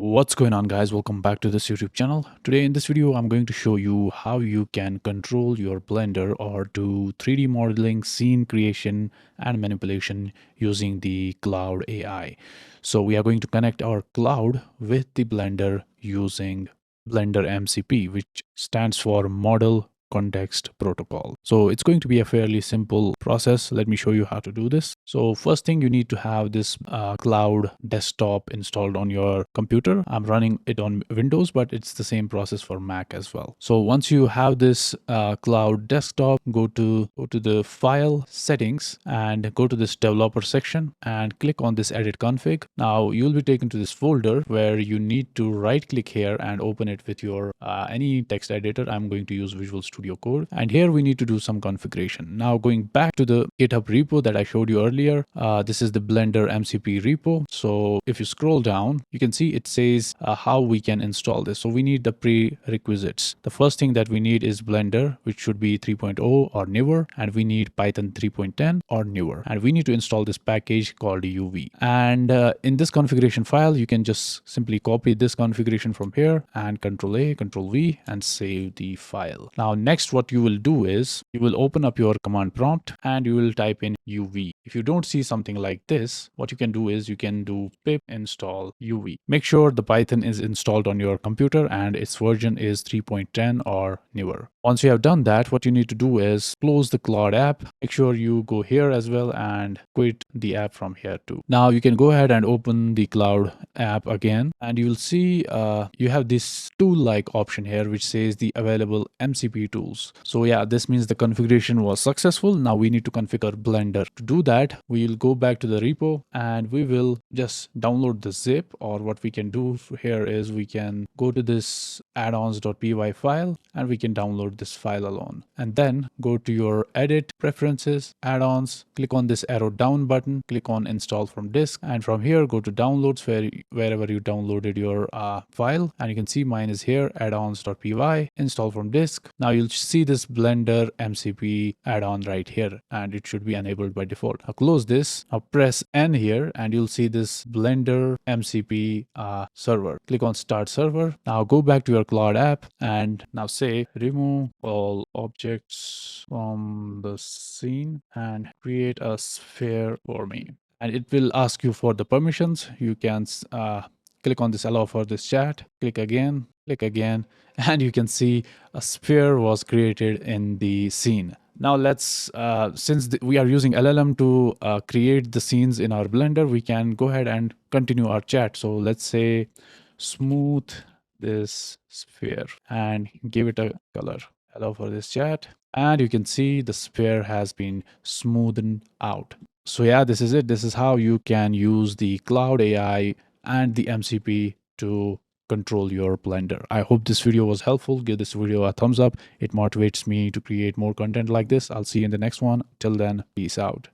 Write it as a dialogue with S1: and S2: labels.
S1: What's going on, guys? Welcome back to this YouTube channel. Today in this video I'm going to show you how you can control your Blender or do 3D modeling, scene creation and manipulation using the Claude AI. So we are going to connect our Claude with the Blender using Blender MCP, which stands for Model Context Protocol. So it's going to be a fairly simple process. Let me show you how to do this. So first thing, you need to have this Cloud desktop installed on your computer. I'm running it on Windows, but it's the same process for Mac as well. So once you have this Cloud desktop, go to the file settings and go to this developer section and click on this edit config. Now you'll be taken to this folder where you need to right click here and open it with your any text editor. I'm going to use Visual Studio Code, and here we need to do some configuration. Now going back to the GitHub repo that I showed you earlier, this is the Blender MCP repo. So if you scroll down, you can see it says how we can install this. So we need the prerequisites. The first thing that we need is Blender, which should be 3.0 or newer, and we need Python 3.10 or newer, and we need to install this package called UV. And in this configuration file, you can just simply copy this configuration from here and Control A, Control V, and save the file. Now next, what you will do is you will open up your command prompt and you will type in UV. If you don't see something like this, what you can do is you can do pip install UV. Make sure the Python is installed on your computer and its version is 3.10 or newer. Once you have done that, what you need to do is close the Claude app. Make sure you go here as well and quit the app from here too. Now you can go ahead and open the Claude app again, and you will see you have this tool-like option here which says the available MCP tools. So yeah, this means the configuration was successful. Now we need to configure Blender. To do that, we will go back to the repo and we will just download the zip, or what we can do here is we can go to this addons.py file and we can download this file alone, and then go to your edit preferences, add-ons, click on this arrow down button, click on install from disk, and from here go to downloads wherever you downloaded your file, and you can see mine is here, addons.py, install from disk. Now you'll see this Blender MCP add-on right here, and it should be enabled by default. Now close this, now press N here and you'll see this Blender MCP server. Click on start server. Now go back to your Claude app and now say remove all objects from the scene and create a sphere for me. And it will ask you for the permissions. You can click on this allow for this chat, click again, and you can see a sphere was created in the scene. Now let's, since we are using LLM to create the scenes in our Blender, we can go ahead and continue our chat. So let's say smooth this sphere and give it a color. Allow for this chat, and you can see the sphere has been smoothened out. So yeah, this is it. This is how you can use the Claude AI and the MCP to control your Blender. I hope this video was helpful. Give this video a thumbs up. It motivates me to create more content like this. I'll see you in the next one. Till then, peace out.